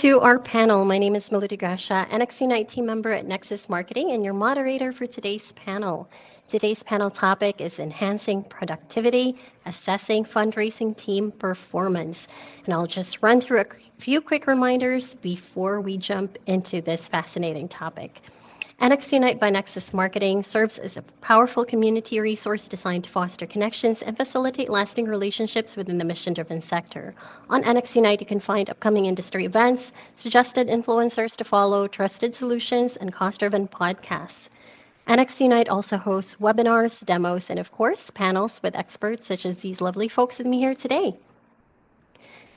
To our panel. My name is Melody Grasha, NX Unite team member at Nexus Marketing and your moderator for today's panel. Today's panel topic is enhancing productivity, assessing fundraising team performance. And I'll just run through a few quick reminders before we jump into this fascinating topic. NX Unite by Nexus Marketing serves as a powerful community resource designed to foster connections and facilitate lasting relationships within the mission-driven sector. On NX Unite, you can find upcoming industry events, suggested influencers to follow, trusted solutions, and cost-driven podcasts. NX Unite also hosts webinars, demos, and of course, panels with experts such as these lovely folks with me here today.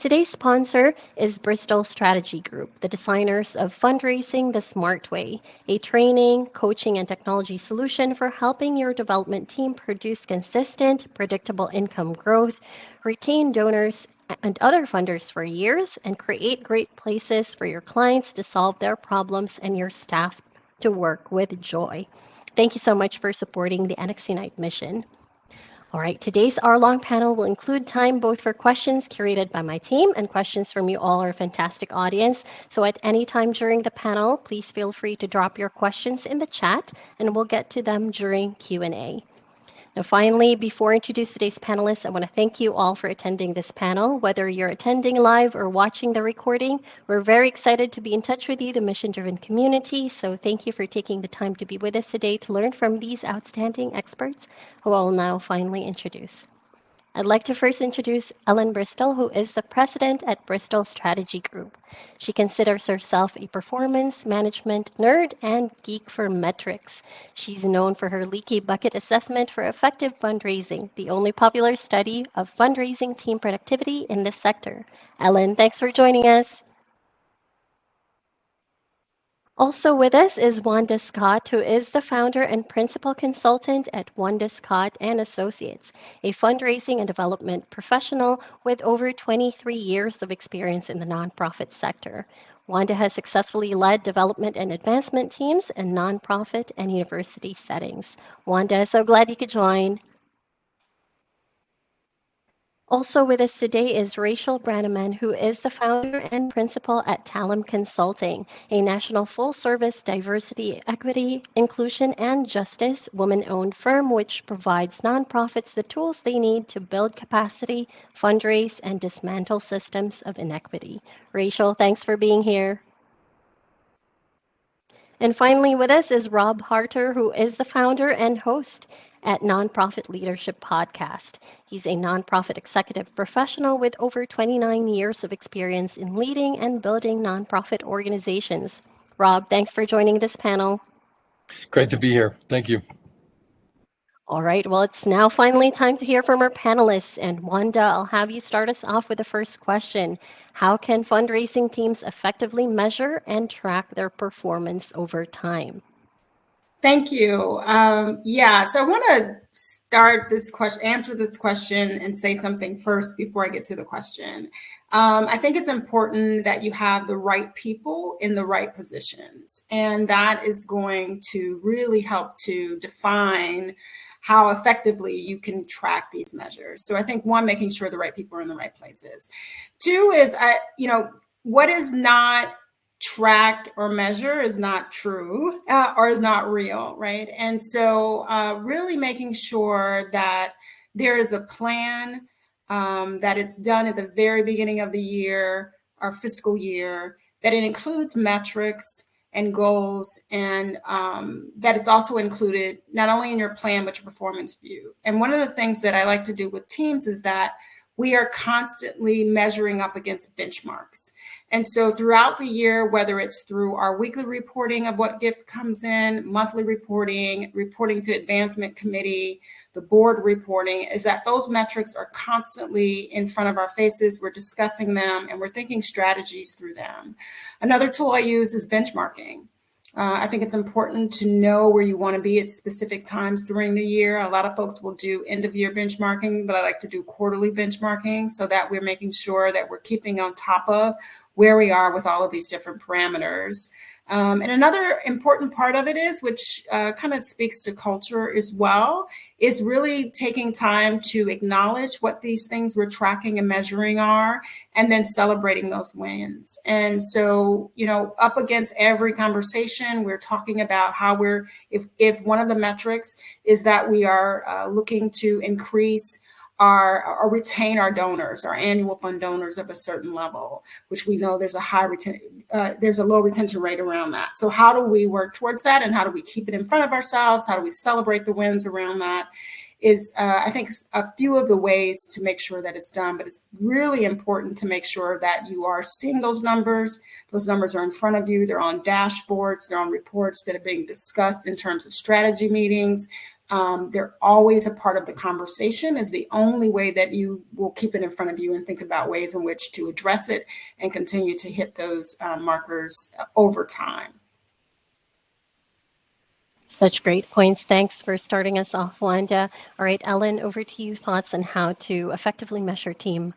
Today's sponsor is Bristol Strategy Group, the designers of Fundraising the Smart Way, a training, coaching, and technology solution for helping your development team produce consistent, predictable income growth, retain donors and other funders for years, and create great places for your clients to solve their problems and your staff to work with joy. Thank you so much for supporting the NX Unite mission. All right, today's hour-long panel will include time both for questions curated by my team and questions from you all, our fantastic audience. So at any time during the panel, please feel free to drop your questions in the chat and we'll get to them during Q&A. Now, finally, before I introduce today's panelists, I want to thank you all for attending this panel. Whether you're attending live or watching the recording, we're very excited to be in touch with you, the mission-driven community. So thank you for taking the time to be with us today to learn from these outstanding experts, who I will now finally introduce. I'd like to first introduce Ellen Bristol, who is the president at Bristol Strategy Group. She considers herself a performance management nerd and geek for metrics. She's known for her leaky bucket assessment for effective fundraising, the only popular study of fundraising team productivity in this sector. Ellen, thanks for joining us. Also with us is Wanda Scott, who is the founder and principal consultant at Wanda Scott and Associates, a fundraising and development professional with over 23 years of experience in the nonprofit sector. Wanda has successfully led development and advancement teams in nonprofit and university settings. Wanda, so glad you could join. Also with us today is Rachel Branneman, who is the founder and principal at Talem Consulting, a national full-service diversity, equity, inclusion, and justice woman-owned firm which provides nonprofits the tools they need to build capacity, fundraise, and dismantle systems of inequity. Rachel, thanks for being here. And finally with us is Rob Harter, who is the founder and host at Nonprofit Leadership Podcast. He's a nonprofit executive professional with over 29 years of experience in leading and building nonprofit organizations. Rob, thanks for joining this panel. Great to be here. Thank you. All right, well, it's now finally time to hear from our panelists. And Wanda, I'll have you start us off with the first question. How can fundraising teams effectively measure and track their performance over time? Thank you. So I want to start this question, answer this question, and say something first before I get to the question. I think it's important that you have the right people in the right positions, and that is going to really help to define how effectively you can track these measures. So I think one, making sure the right people are in the right places. Two is, what is not tracked or measure is not true or is not real, right? And so really making sure that there is a plan, that it's done at the very beginning of the year, our fiscal year, that it includes metrics, and goals, and that it's also included not only in your plan, but your performance view. And one of the things that I like to do with teams is that we are constantly measuring up against benchmarks. And so throughout the year, whether it's through our weekly reporting of what gift comes in, monthly reporting, reporting to advancement committee, the board reporting, is that those metrics are constantly in front of our faces. We're discussing them and we're thinking strategies through them. Another tool I use is benchmarking. I think it's important to know where you want to be at specific times during the year. A lot of folks will do end of year benchmarking, but I like to do quarterly benchmarking so that we're making sure that we're keeping on top of where we are with all of these different parameters. And another important part of it is, which kind of speaks to culture as well, is really taking time to acknowledge what these things we're tracking and measuring are, and then celebrating those wins. And so, you know, up against every conversation, we're talking about how we're, if one of the metrics is that we are looking to increase or retain our donors, our annual fund donors of a certain level, which we know there's a low retention rate around that. So how do we work towards that, and how do we keep it in front of ourselves? How do we celebrate the wins around that? Is I think a few of the ways to make sure that it's done, but it's really important to make sure that you are seeing those numbers. Those numbers are in front of you. They're on dashboards. They're on reports that are being discussed in terms of strategy meetings. They're always a part of the conversation. Is the only way that you will keep it in front of you and think about ways in which to address it and continue to hit those markers over time. Such great points. Thanks for starting us off, Wanda. All right, Ellen, over to you. Thoughts on how to effectively measure team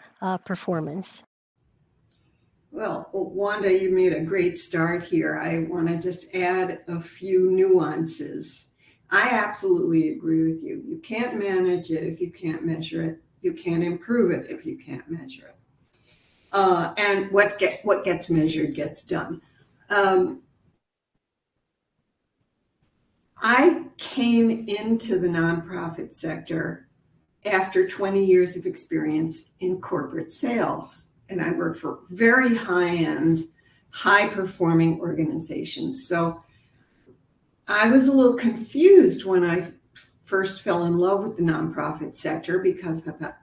performance? Well, Wanda, you made a great start here. I want to just add a few nuances. I absolutely agree with you. You can't manage it if you can't measure it. You can't improve it if you can't measure it. And what gets measured gets done. I came into the nonprofit sector after 20 years of experience in corporate sales. And I worked for very high-end, high-performing organizations. So I was a little confused when I first fell in love with the nonprofit sector, because I thought,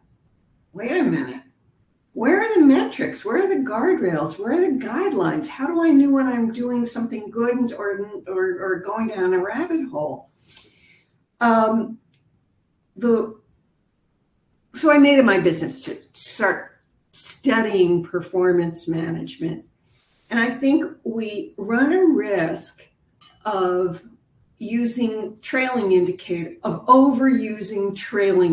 wait a minute, where are the metrics? Where are the guardrails? Where are the guidelines? How do I know when I'm doing something good or going down a rabbit hole? So I made it my business to start studying performance management. And I think we run a risk of overusing trailing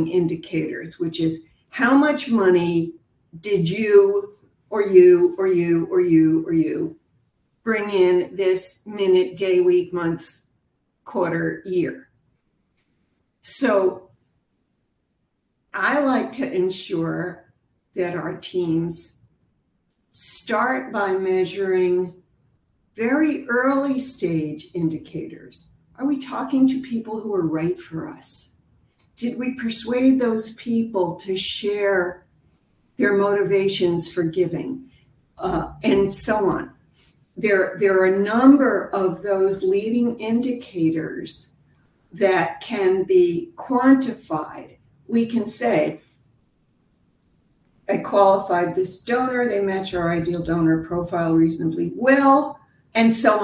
indicators, which is how much money did you or you or you or you or you bring in this minute, day, week, month, quarter, year. So I like to ensure that our teams start by measuring very early stage indicators. Are we talking to people who are right for us? Did we persuade those people to share their motivations for giving, and so on? There are a number of those leading indicators that can be quantified. We can say, I qualified this donor, they match our ideal donor profile reasonably well, and so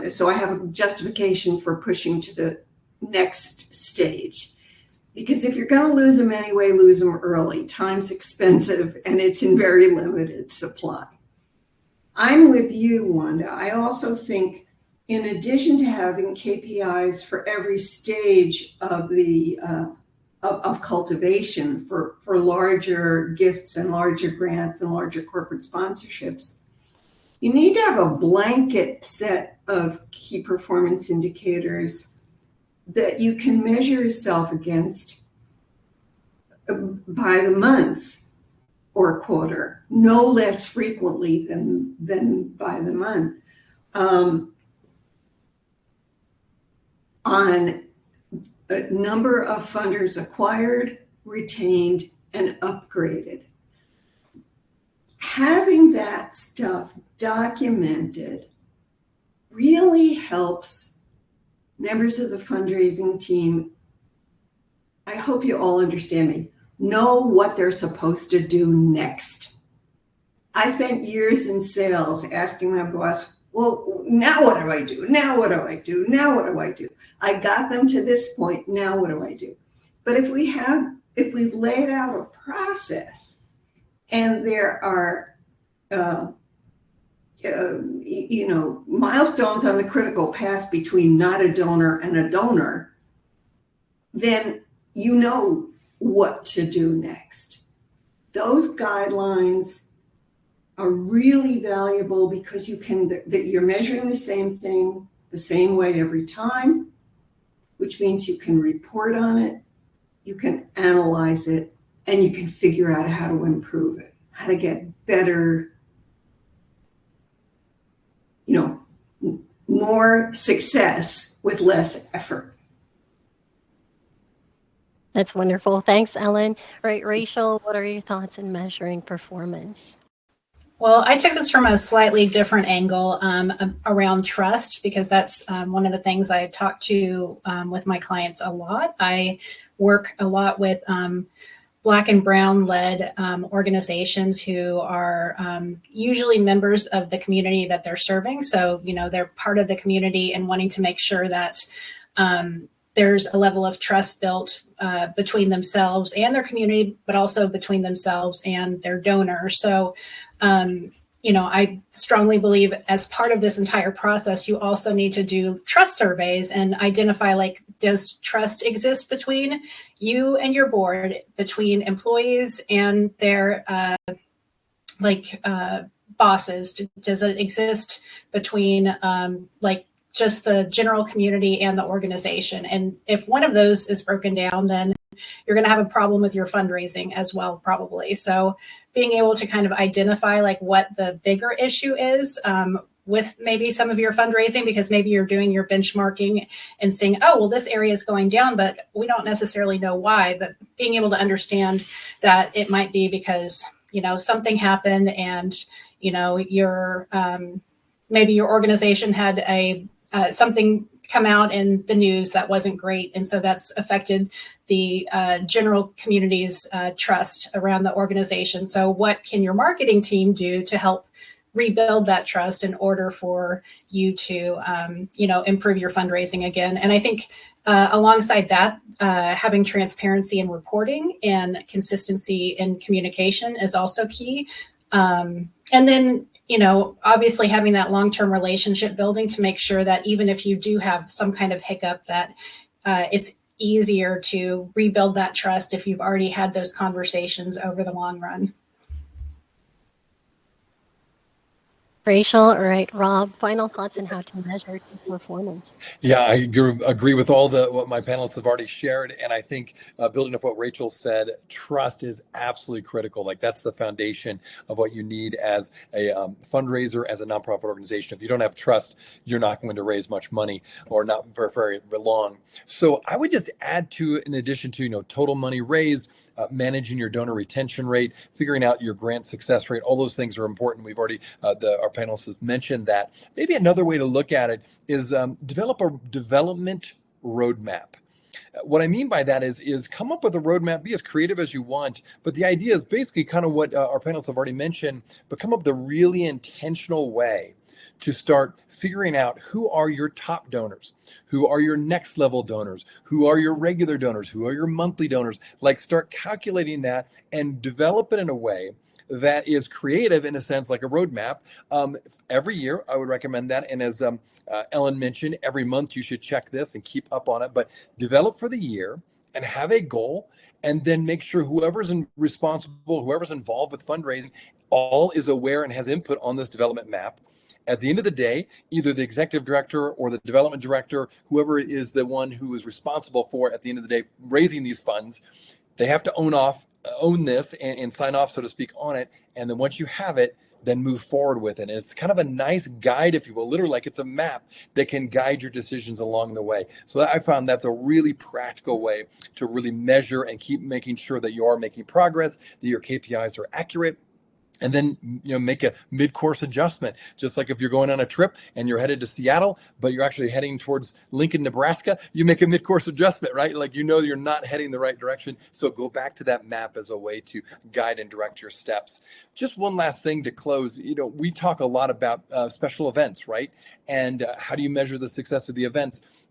so I have a justification for pushing to the next stage. Because if you're going to lose them anyway, lose them early. Time's expensive and it's in very limited supply. I'm with you, Wanda. I also think, in addition to having KPIs for every stage of the of cultivation for larger gifts and larger grants and larger corporate sponsorships, you need to have a blanket set of key performance indicators that you can measure yourself against by the month or quarter, no less frequently than by the month, on a number of funders acquired, retained, and upgraded. Having that stuff documented really helps members of the fundraising team, I hope you all understand me, know what they're supposed to do next. I spent years in sales asking my boss, well, now what do I do? Now what do I do? Now what do I do? I got them to this point. Now what do I do? But if we've laid out a process and there are, milestones on the critical path between not a donor and a donor, then you know what to do next. Those guidelines are really valuable because you're measuring the same thing the same way every time, which means you can report on it, you can analyze it, and you can figure out how to improve it, how to get better, more success with less effort. That's wonderful. Thanks, Ellen. All right, Rachel, what are your thoughts in measuring performance? Well, I took this from a slightly different angle around trust, because that's one of the things I talk to with my clients a lot. I work a lot with Black and Brown led organizations who are usually members of the community that they're serving. So, they're part of the community and wanting to make sure that there's a level of trust built between themselves and their community, but also between themselves and their donors. So, I strongly believe as part of this entire process, you also need to do trust surveys and identify, does trust exist between you and your board, between employees and their bosses? Does it exist between just the general community and the organization? And if one of those is broken down, then you're going to have a problem with your fundraising as well, probably. So being able to kind of identify what the bigger issue is with maybe some of your fundraising, because maybe you're doing your benchmarking and saying, oh, well, this area is going down, but we don't necessarily know why. But being able to understand that it might be because, something happened and, your maybe your organization had something come out in the news that wasn't great. And so that's affected the general community's trust around the organization. So what can your marketing team do to help rebuild that trust in order for you to, improve your fundraising again? And I think alongside that, having transparency in reporting and consistency in communication is also key. And then, obviously having that long-term relationship building to make sure that even if you do have some kind of hiccup, that it's easier to rebuild that trust if you've already had those conversations over the long run. Rachel, all right, Rob, final thoughts on how to measure team performance. Yeah, I agree with all what my panelists have already shared. And I think building off what Rachel said, trust is absolutely critical. That's the foundation of what you need as a fundraiser, as a nonprofit organization. If you don't have trust, you're not going to raise much money, or not for very long. So I would just add to, in addition to, total money raised, managing your donor retention rate, figuring out your grant success rate, all those things are important. We've already, our panelists have mentioned that. Maybe another way to look at it is develop a development roadmap. What I mean by that is come up with a roadmap, be as creative as you want, but the idea is basically kind of what our panelists have already mentioned, but come up with a really intentional way to start figuring out who are your top donors, who are your next level donors, who are your regular donors, who are your monthly donors. Start calculating that and develop it in a way that is creative, in a sense, like a roadmap. Every year, I would recommend that. And as Ellen mentioned, every month you should check this and keep up on it. But develop for the year and have a goal, and then make sure whoever's responsible, whoever's involved with fundraising, all is aware and has input on this development map. At the end of the day, either the executive director or the development director, whoever is the one who is responsible for, at the end of the day, raising these funds, they have to own this and sign off, so to speak, on it. And then once you have it, then move forward with it. And it's kind of a nice guide, if you will, literally it's a map that can guide your decisions along the way. So I found that's a really practical way to really measure and keep making sure that you are making progress, that your KPIs are accurate, And then, make a mid-course adjustment. Just like if you're going on a trip and you're headed to Seattle, but you're actually heading towards Lincoln, Nebraska, you make a mid-course adjustment, right? Like, you're not heading the right direction. So go back to that map as a way to guide and direct your steps. Just one last thing to close. We talk a lot about special events, right? And how do you measure the success of the events?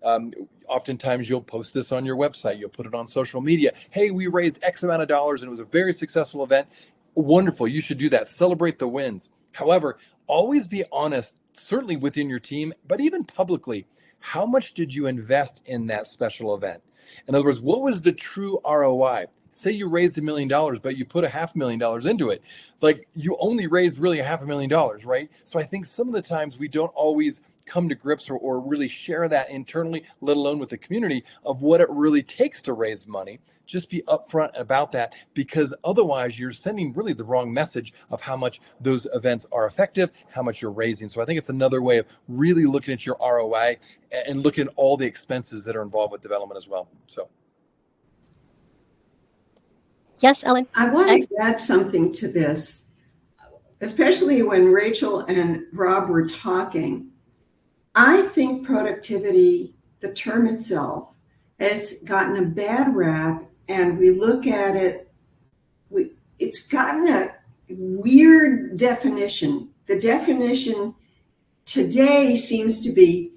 Oftentimes you'll post this on your website. You'll put it on social media. Hey, we raised X amount of dollars and it was a very successful event. Wonderful. You should do that. Celebrate the wins. However, always be honest, certainly within your team, but even publicly. How much did you invest in that special event? In other words, what was the true ROI? Say you raised $1 million, but you put $500,000 into it. Like, you only raised really $500,000, right? So I think some of the times we don't always come to grips or really share that internally, let alone with the community, of what it really takes to raise money. Just be upfront about that, because otherwise you're sending really the wrong message of how much those events are effective, how much you're raising. So I think it's another way of really looking at your ROI and looking at all the expenses that are involved with development as well. So. Yes, Ellen. I want to add something to this, especially when Rachel and Rob were talking. I think productivity, the term itself, has gotten a bad rap, and we look at it, it's gotten a weird definition. The definition today seems to be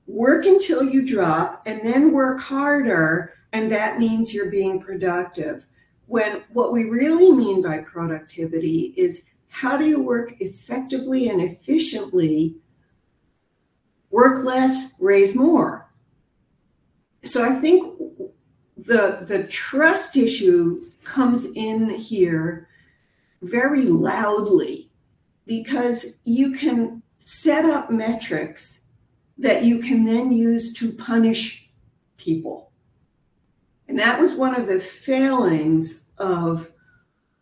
work until you drop and then work harder, and that means you're being productive. When what we really mean by productivity is, how do you work effectively and efficiently, work less, raise more? So I think the trust issue comes in here very loudly, because you can set up metrics that you can then use to punish people. And that was one of the failings of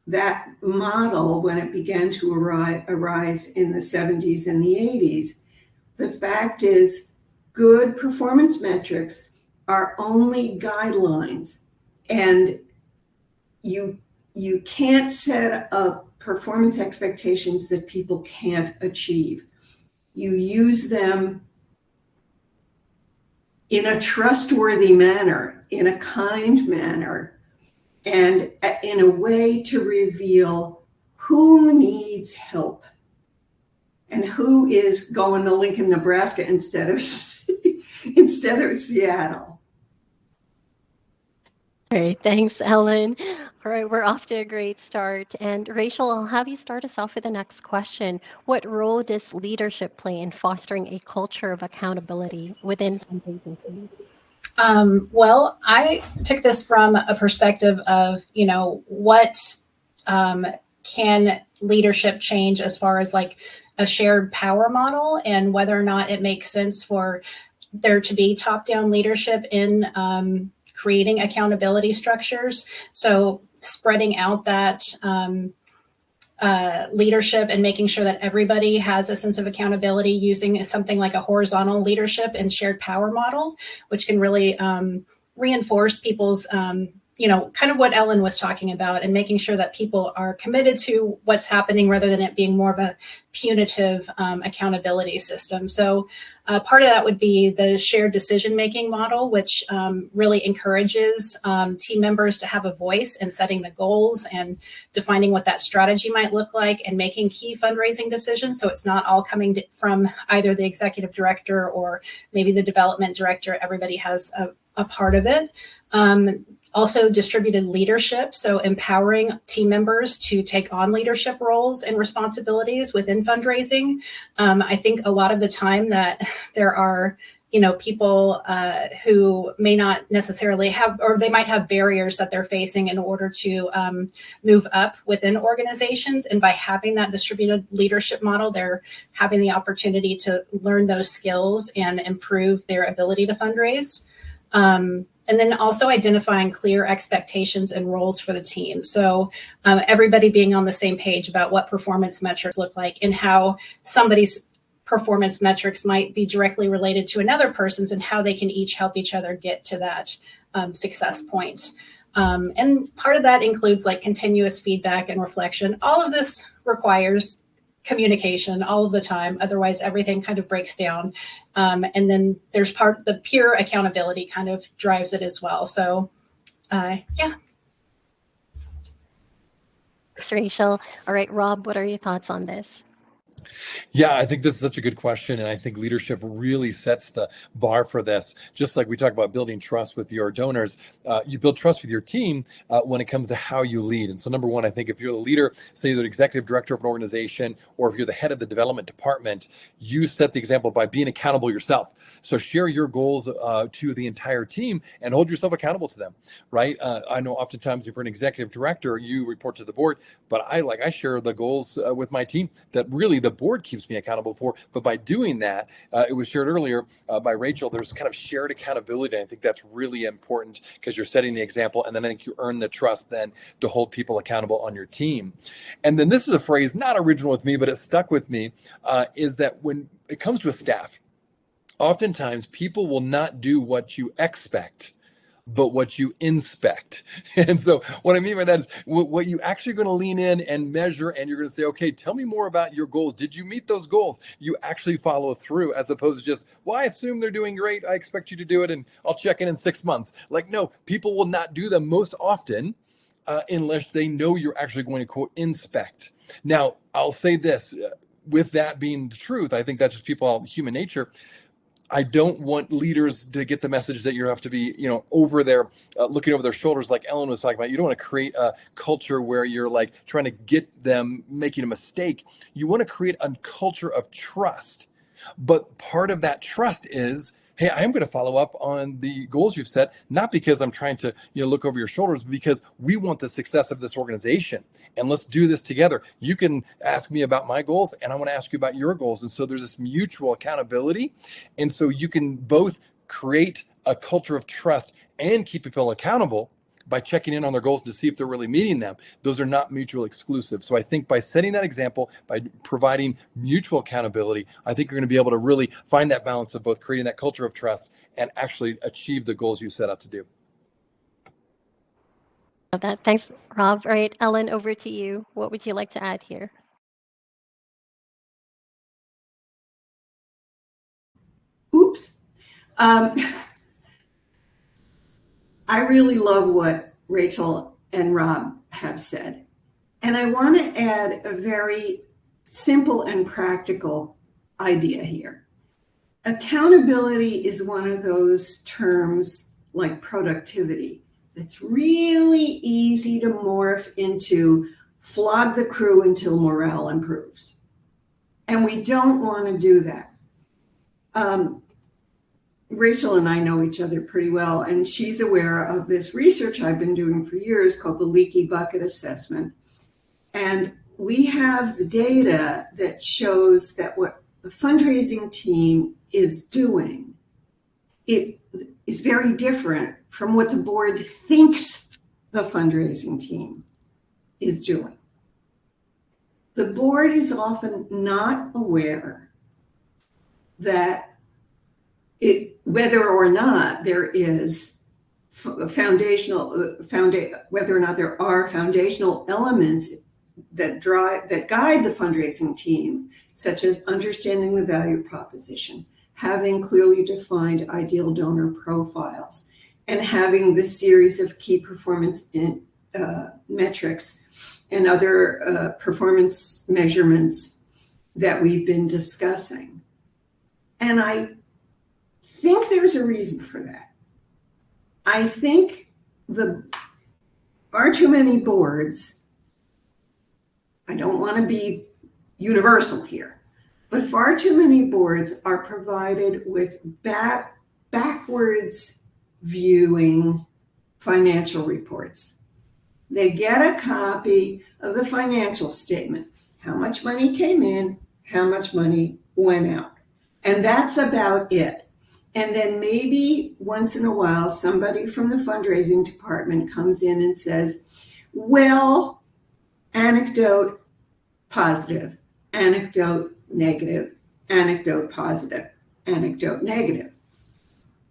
that model when it began to arise in the 70s and the 80s. The fact is, good performance metrics are only guidelines, and you can't set up performance expectations that people can't achieve. You use them in a trustworthy manner, in a kind manner, and in a way to reveal who needs help and who is going to Lincoln, Nebraska instead of Seattle. Great, thanks, Ellen. All right, we're off to a great start. And Rachel, I'll have you start us off with the next question. What role does leadership play in fostering a culture of accountability within fundraising teams? Well, I took this from a perspective of, what can leadership change as far as like a shared power model, and whether or not it makes sense for there to be top-down leadership in creating accountability structures. So spreading out that leadership and making sure that everybody has a sense of accountability using something like a horizontal leadership and shared power model, which can really reinforce people's, kind of what Ellen was talking about, and making sure that people are committed to what's happening rather than it being more of a punitive accountability system. So part of that would be the shared decision-making model, which really encourages team members to have a voice in setting the goals and defining what that strategy might look like and making key fundraising decisions. So it's not all coming from either the executive director or maybe the development director. Everybody has a part of it. Also distributed leadership, so empowering team members to take on leadership roles and responsibilities within fundraising. I think a lot of the time that there are, people who may not necessarily have, or they might have barriers that they're facing in order to move up within organizations. And by having that distributed leadership model, they're having the opportunity to learn those skills and improve their ability to fundraise. And then also identifying clear expectations and roles for the team. So everybody being on the same page about what performance metrics look like and how somebody's performance metrics might be directly related to another person's and how they can each help each other get to that success point. And part of that includes like continuous feedback and reflection. All of this requires communication all of the time. Otherwise, everything kind of breaks down. And then there's the peer accountability kind of drives it as well. So, yeah. Thanks, Rachel. All right, Rob, what are your thoughts on this? Yeah, I think this is such a good question. And I think leadership really sets the bar for this. Just like we talk about building trust with your donors, you build trust with your team when it comes to how you lead. And so, number one, I think if you're the leader, say you're the executive director of an organization, or if you're the head of the development department, you set the example by being accountable yourself. So, share your goals to the entire team and hold yourself accountable to them, right? I know oftentimes if you're an executive director, you report to the board, but I share the goals with my team that really the board keeps me accountable for. But by doing that, it was shared earlier by Rachel, there's kind of shared accountability. And I think that's really important because you're setting the example. And then I think you earn the trust then to hold people accountable on your team. And then this is a phrase not original with me, but it stuck with me, is that when it comes to a staff, oftentimes people will not do what you expect, but what you inspect. And so what I mean by that is what you actually going to lean in and measure, and you're going to say, okay, tell me more about your goals. Did you meet those goals? You actually follow through, as opposed to just, well, I assume they're doing great, I expect you to do it, and I'll check in 6 months. Like, no, people will not do them most often unless they know you're actually going to, quote, inspect. Now, I'll say this, with that being the truth, I think that's just people, human nature. I don't want leaders to get the message that you have to be, over there looking over their shoulders, like Ellen was talking about. You don't want to create a culture where you're like trying to get them making a mistake. You want to create a culture of trust. But part of that trust is, hey, I am going to follow up on the goals you've set, not because I'm trying to look over your shoulders, but because we want the success of this organization. And let's do this together. You can ask me about my goals, and I want to ask you about your goals. And so there's this mutual accountability. And so you can both create a culture of trust and keep people accountable by checking in on their goals to see if they're really meeting them. Those are not mutually exclusive. So I think by setting that example, by providing mutual accountability, I think you're going to be able to really find that balance of both creating that culture of trust and actually achieve the goals you set out to do. Love that. Thanks, Rob. All right, Ellen, over to you. What would you like to add here? Oops. I really love what Rachel and Rob have said. And I want to add a very simple and practical idea here. Accountability is one of those terms like productivity that's really easy to morph into flog the crew until morale improves. And we don't want to do that. Rachel and I know each other pretty well, and she's aware of this research I've been doing for years called the leaky bucket assessment. And we have the data that shows that what the fundraising team is doing, it is very different from what the board thinks the fundraising team is doing. The board is often not aware that whether or not there is whether or not there are foundational elements that guide the fundraising team, such as understanding the value proposition, having clearly defined ideal donor profiles, and having this series of key performance metrics and other performance measurements that we've been discussing. And I think there's a reason for that. I think far too many boards, I don't want to be universal here, but far too many boards are provided with backwards viewing financial reports. They get a copy of the financial statement, how much money came in, how much money went out, and that's about it. And then maybe once in a while, somebody from the fundraising department comes in and says, well, anecdote positive, anecdote negative, anecdote positive, anecdote negative.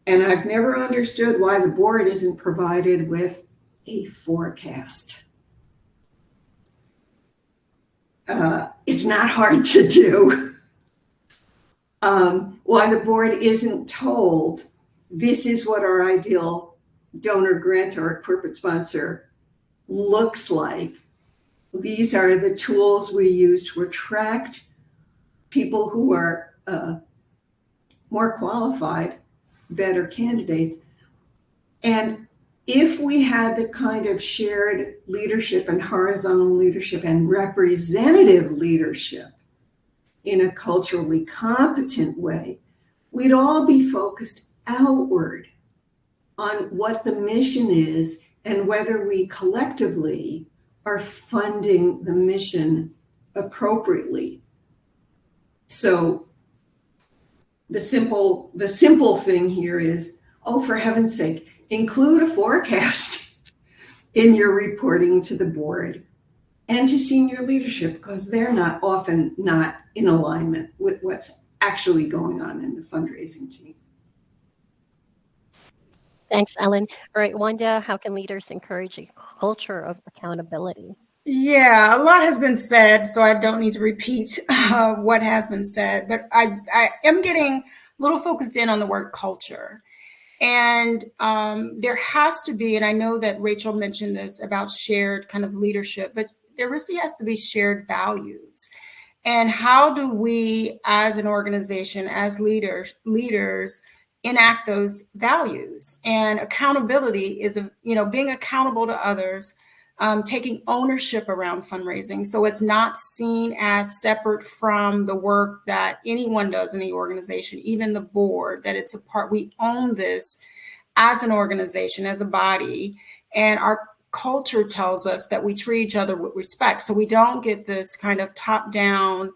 And I've never understood why the board isn't provided with a forecast. It's not hard to do. Why the board isn't told, this is what our ideal donor, grantor, or corporate sponsor looks like. These are the tools we use to attract people who are more qualified, better candidates. And if we had the kind of shared leadership and horizontal leadership and representative leadership in a culturally competent way, we'd all be focused outward on what the mission is and whether we collectively are funding the mission appropriately. So the simple thing here is, oh, for heaven's sake, include a forecast in your reporting to the board and to senior leadership, because they're often not in alignment with what's actually going on in the fundraising team. Thanks, Ellen. All right, Wanda, how can leaders encourage a culture of accountability? Yeah, a lot has been said, so I don't need to repeat what has been said, but I am getting a little focused in on the word culture. And there has to be, and I know that Rachel mentioned this about shared kind of leadership, but there really has to be shared values. And how do we, as an organization, as leaders enact those values? And accountability is, being accountable to others, taking ownership around fundraising. So it's not seen as separate from the work that anyone does in the organization, even the board, that it's a part, we own this as an organization, as a body, and our culture tells us that we treat each other with respect. So we don't get this kind of top-down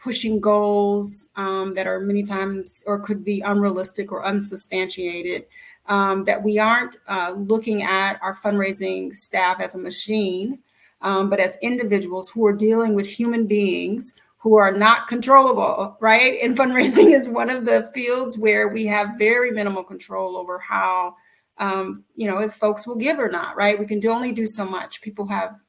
pushing goals that are many times or could be unrealistic or unsubstantiated, that we aren't looking at our fundraising staff as a machine, but as individuals who are dealing with human beings who are not controllable, right? And fundraising is one of the fields where we have very minimal control over how, if folks will give or not, right? We can only do so much. People have,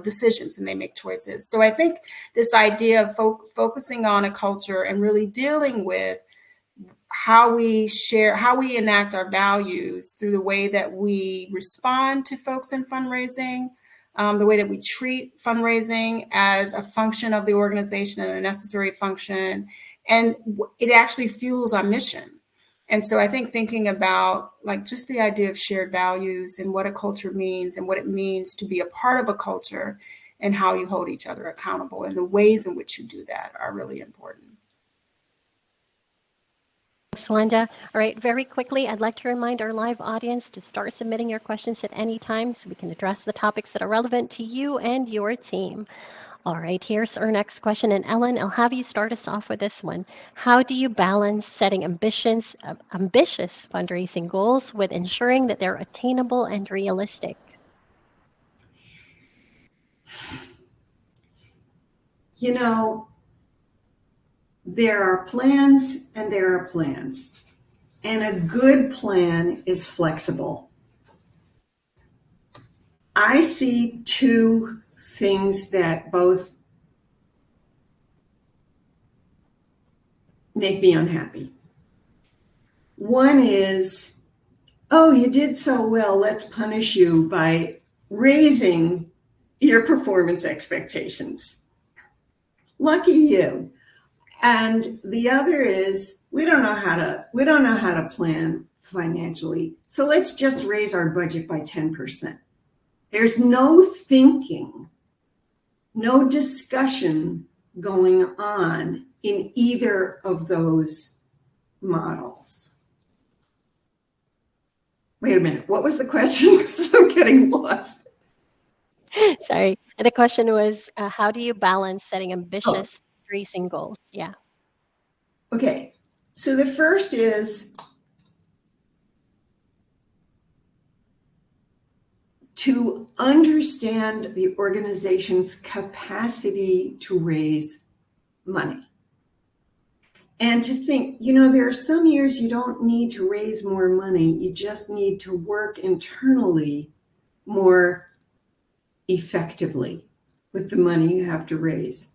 decisions and they make choices. So I think this idea of focusing on a culture and really dealing with how we share, how we enact our values through the way that we respond to folks in fundraising, the way that we treat fundraising as a function of the organization and a necessary function, and it actually fuels our mission. And so I think thinking about like just the idea of shared values and what a culture means and what it means to be a part of a culture and how you hold each other accountable and the ways in which you do that are really important. Thanks, Wanda. All right, very quickly, I'd like to remind our live audience to start submitting your questions at any time so we can address the topics that are relevant to you and your team. All right, here's our next question. And Ellen, I'll have you start us off with this one. How do you balance setting ambitious fundraising goals with ensuring that they're attainable and realistic? There are plans and there are plans. And a good plan is flexible. I see two things that both make me unhappy. One is, oh, you did so well, let's punish you by raising your performance expectations. Lucky you. And the other is, we don't know how to plan financially, so let's just raise our budget by 10%. There's no thinking, no discussion going on in either of those models. Wait a minute, what was the question? Because I'm getting lost. Sorry, the question was, how do you balance setting ambitious fundraising goals? Yeah. Okay, so the first is to understand the organization's capacity to raise money. And to think, there are some years you don't need to raise more money, you just need to work internally more effectively with the money you have to raise.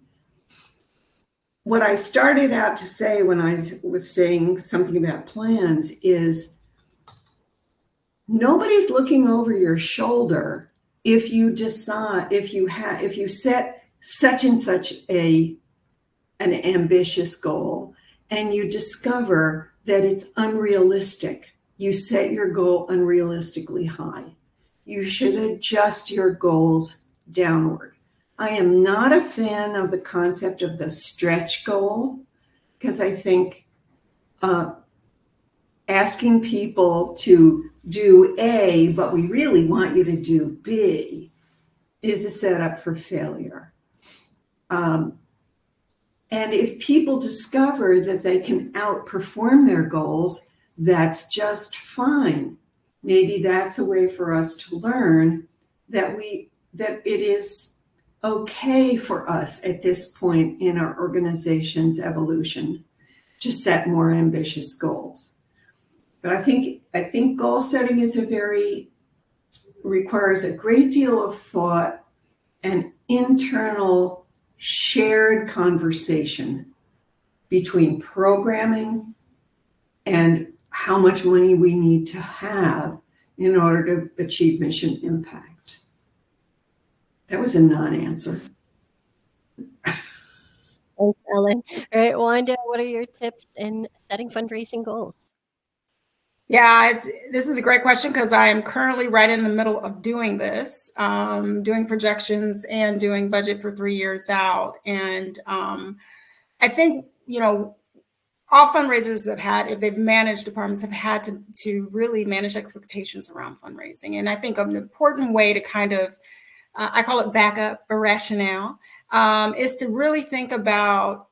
What I started out to say when I was saying something about plans is nobody's looking over your shoulder if you decide, if you set such and such an ambitious goal and you discover that it's unrealistic. You set your goal unrealistically high. You should adjust your goals downward. I am not a fan of the concept of the stretch goal because I think asking people to do A, but we really want you to do B, is a setup for failure. And if people discover that they can outperform their goals, that's just fine. Maybe that's a way for us to learn that it is okay for us at this point in our organization's evolution to set more ambitious goals. But I think goal setting requires a great deal of thought and internal shared conversation between programming and how much money we need to have in order to achieve mission impact. That was a non-answer. Thanks, Ellen. All right, Wanda, what are your tips in setting fundraising goals? Yeah, this is a great question because I am currently right in the middle of doing this, doing projections and doing budget for 3 years out. And I think, all fundraisers if they've managed departments, have had to really manage expectations around fundraising. And I think an important way to kind of, I call it backup or rationale, is to really think about,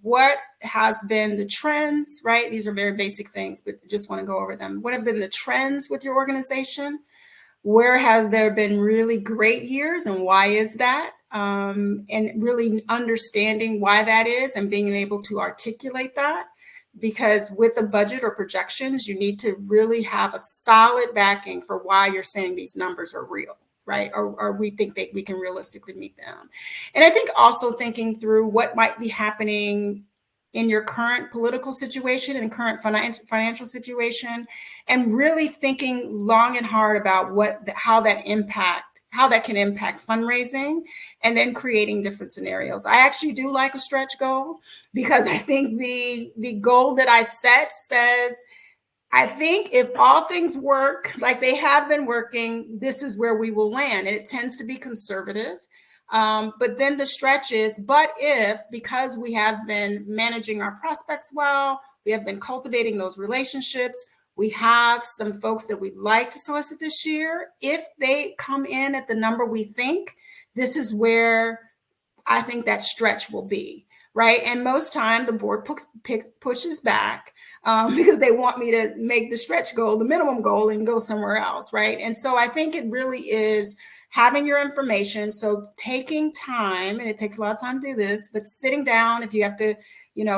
what has been the trends, right? These are very basic things, but just want to go over them. What have been the trends with your organization? Where have there been really great years and why is that? And really understanding why that is and being able to articulate that. Because with a budget or projections, you need to really have a solid backing for why you're saying these numbers are real, right? Or we think that we can realistically meet them. And I think also thinking through what might be happening in your current political situation and current financial situation, and really thinking long and hard about how that can impact fundraising, and then creating different scenarios. I actually do like a stretch goal because I think the goal that I set says, I think if all things work like they have been working, this is where we will land. And it tends to be conservative. But then the stretch is, because we have been managing our prospects well, we have been cultivating those relationships, we have some folks that we'd like to solicit this year. If they come in at the number we think, this is where I think that stretch will be, right? And most time the board pushes back because they want me to make the stretch goal the minimum goal and go somewhere else, right? And so I think it really is having your information. So taking time, and it takes a lot of time to do this, but sitting down, if you have to,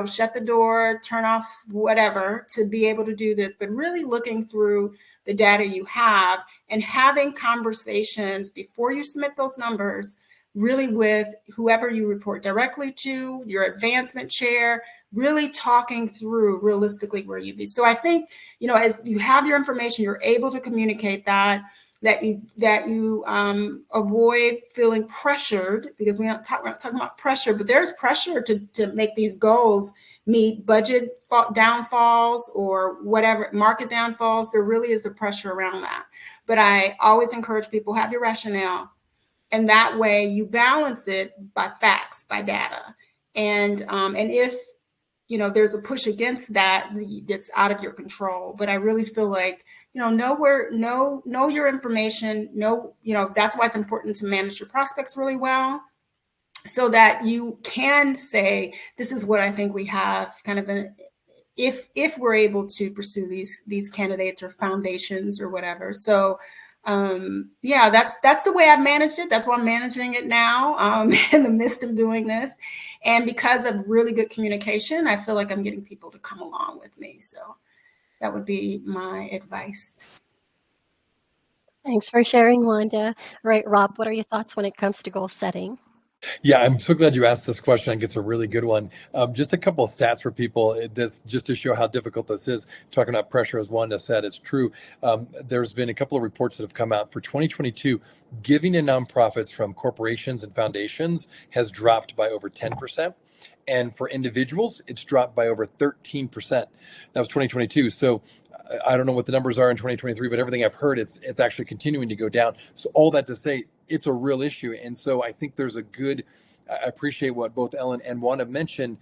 shut the door, turn off whatever to be able to do this, but really looking through the data you have and having conversations before you submit those numbers, really with whoever you report directly to, your advancement chair, really talking through realistically where you'd be. So I think, as you have your information, you're able to communicate that you avoid feeling pressured, because we're not talking about pressure, but there's pressure to make these goals meet budget downfalls or whatever, market downfalls. There really is a pressure around that. But I always encourage people, have your rationale. And that way you balance it by facts, by data. And if, there's a push against that, that's out of your control. But I really feel like, know your information, that's why it's important to manage your prospects really well, so that you can say, this is what I think we have kind of if we're able to pursue these candidates or foundations or whatever. So that's the way I've managed it. That's why I'm managing it now in the midst of doing this. And because of really good communication, I feel like I'm getting people to come along with me. So that would be my advice. Thanks for sharing, Wanda. All right, Rob, what are your thoughts when it comes to goal setting? Yeah, I'm so glad you asked this question. I think it's a really good one. Just a couple of stats for people. This just to show how difficult this is. Talking about pressure, as Wanda said, it's true. There's been a couple of reports that have come out for 2022. Giving to nonprofits from corporations and foundations has dropped by over 10%. And for individuals, it's dropped by over 13%. That was 2022. So I don't know what the numbers are in 2023, but everything I've heard, it's actually continuing to go down. So all that to say, it's a real issue. And so I think there's a good, I appreciate what both Ellen and Juan have mentioned.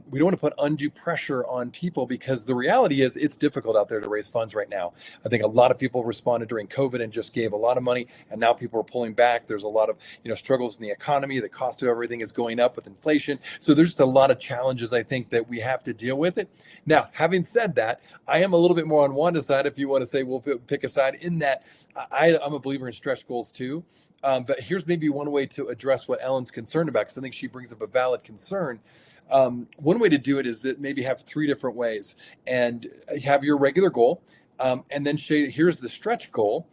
We don't want to put undue pressure on people because the reality is it's difficult out there to raise funds right now. I think a lot of people responded during COVID and just gave a lot of money, and now people are pulling back. There's a lot of struggles in the economy. The cost of everything is going up with inflation. So there's just a lot of challenges I think that we have to deal with it. Now, having said that, I am a little bit more on Wanda's side. If you want to say we'll pick a side in that, I'm a believer in stretch goals too. But here's maybe one way to address what Ellen's concerned about, because I think she brings up a valid concern. One way to do it is that maybe have 3 different ways and have your regular goal. And then here's the stretch goal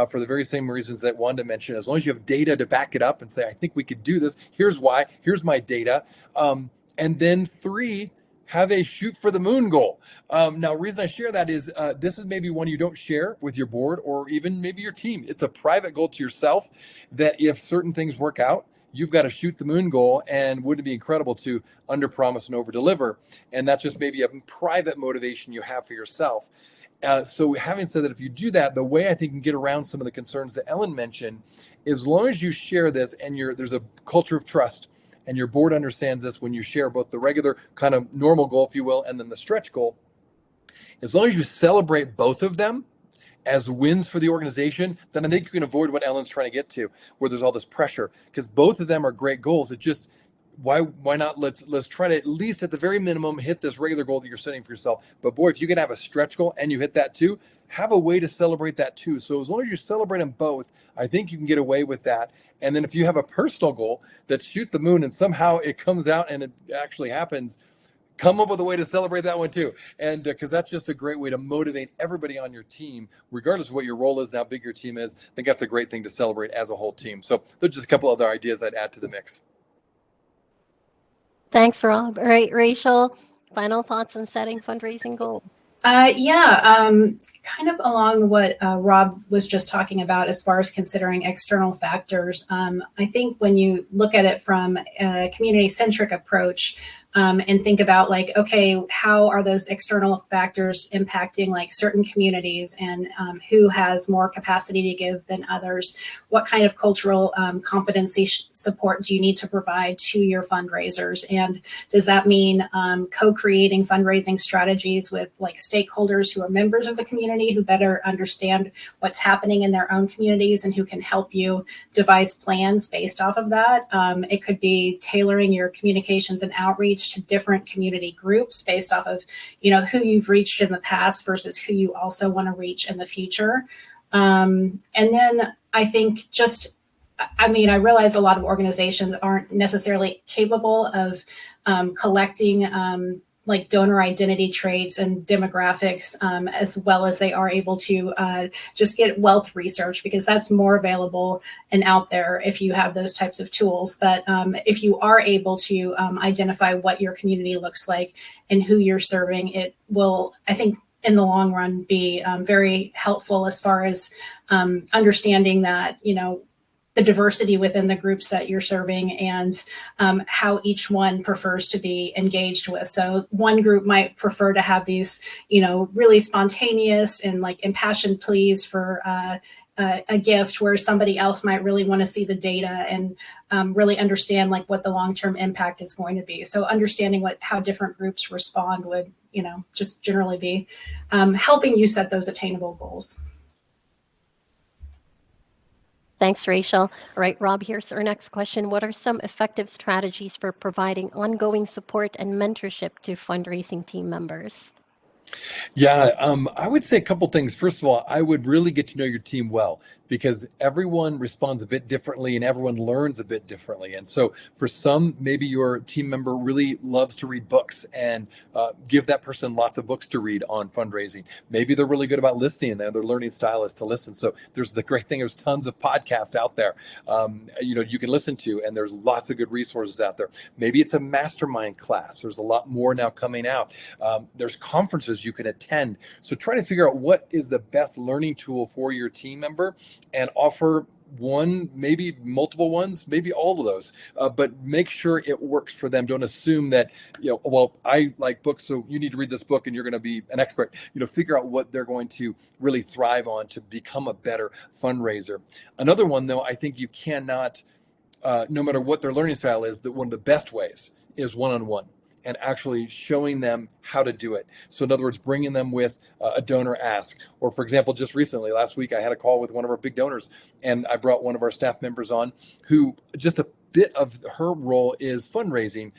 for the very same reasons that Wanda mentioned. As long as you have data to back it up and say, I think we could do this. Here's why. Here's my data. And then 3, have a shoot for the moon goal. Now, the reason I share that is this is maybe one you don't share with your board or even maybe your team. It's a private goal to yourself that if certain things work out, you've got to shoot the moon goal, and wouldn't it be incredible to under promise and over deliver? And that's just maybe a private motivation you have for yourself. So having said that, if you do that, the way I think you can get around some of the concerns that Ellen mentioned, as long as you share this and there's a culture of trust, and your board understands this when you share both the regular kind of normal goal, if you will, and then the stretch goal, as long as you celebrate both of them as wins for the organization, then I think you can avoid what Ellen's trying to get to, where there's all this pressure, because both of them are great goals. It just, why not let's try to at least at the very minimum hit this regular goal that you're setting for yourself. But boy, if you can have a stretch goal and you hit that too, have a way to celebrate that too. So as long as you celebrate them both, I think you can get away with that. And then if you have a personal goal that shoot the moon and somehow it comes out and it actually happens, come up with a way to celebrate that one too. And because that's just a great way to motivate everybody on your team, regardless of what your role is and how big your team is. I think that's a great thing to celebrate as a whole team. So there's just a couple other ideas I'd add to the mix. Thanks, Rob. All right, Rachel, final thoughts on setting fundraising goals. Kind of along what Rob was just talking about as far as considering external factors. I think when you look at it from a community-centric approach, and think about like, okay, how are those external factors impacting like certain communities, and who has more capacity to give than others? What kind of cultural competency support do you need to provide to your fundraisers? And does that mean co-creating fundraising strategies with like stakeholders who are members of the community, who better understand what's happening in their own communities and who can help you devise plans based off of that? It could be tailoring your communications and outreach to different community groups based off of, who you've reached in the past versus who you also want to reach in the future. And then I think I realize a lot of organizations aren't necessarily capable of collecting like donor identity traits and demographics as well as they are able to just get wealth research, because that's more available and out there if you have those types of tools. But if you are able to identify what your community looks like and who you're serving, it will, I think, in the long run be very helpful as far as understanding that, the diversity within the groups that you're serving and how each one prefers to be engaged with. So one group might prefer to have these, really spontaneous and like impassioned pleas for a gift, where somebody else might really want to see the data and really understand like what the long-term impact is going to be. So understanding how different groups respond would, just generally be helping you set those attainable goals. Thanks, Rachel. All right, Rob, here's our next question. What are some effective strategies for providing ongoing support and mentorship to fundraising team members? Yeah, I would say a couple things. First of all, I would really get to know your team well. because everyone responds a bit differently and everyone learns a bit differently. And so for some, maybe your team member really loves to read books, and give that person lots of books to read on fundraising. Maybe they're really good about listening and their learning style is to listen. So there's the great thing, there's tons of podcasts out there, you can listen to, and there's lots of good resources out there. Maybe it's a mastermind class. There's a lot more now coming out. There's conferences you can attend. So try to figure out what is the best learning tool for your team member, and offer one, maybe multiple ones, maybe all of those, but make sure it works for them. Don't assume that, well, I like books, so you need to read this book and you're going to be an expert. Figure out what they're going to really thrive on to become a better fundraiser. Another one, though, I think you cannot, no matter what their learning style is, that one of the best ways is one-on-one, and actually showing them how to do it. So in other words, bringing them with a donor ask. Or for example, just recently, last week, I had a call with one of our big donors, and I brought one of our staff members on who just a bit of her role is fundraising,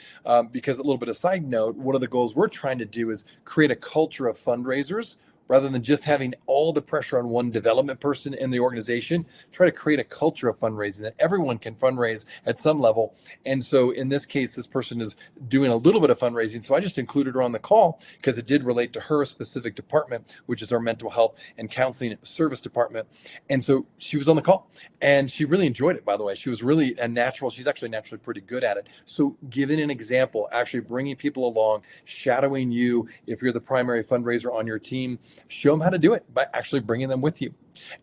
because a little bit of side note, one of the goals we're trying to do is create a culture of fundraisers. Rather than just having all the pressure on one development person in the organization, try to create a culture of fundraising that everyone can fundraise at some level. And so in this case, this person is doing a little bit of fundraising. So I just included her on the call because it did relate to her specific department, which is our mental health and counseling service department. And so she was on the call, and she really enjoyed it, by the way. She was really a natural. She's actually naturally pretty good at it. So giving an example, actually bringing people along, shadowing you if you're the primary fundraiser on your team, show them how to do it by actually bringing them with you.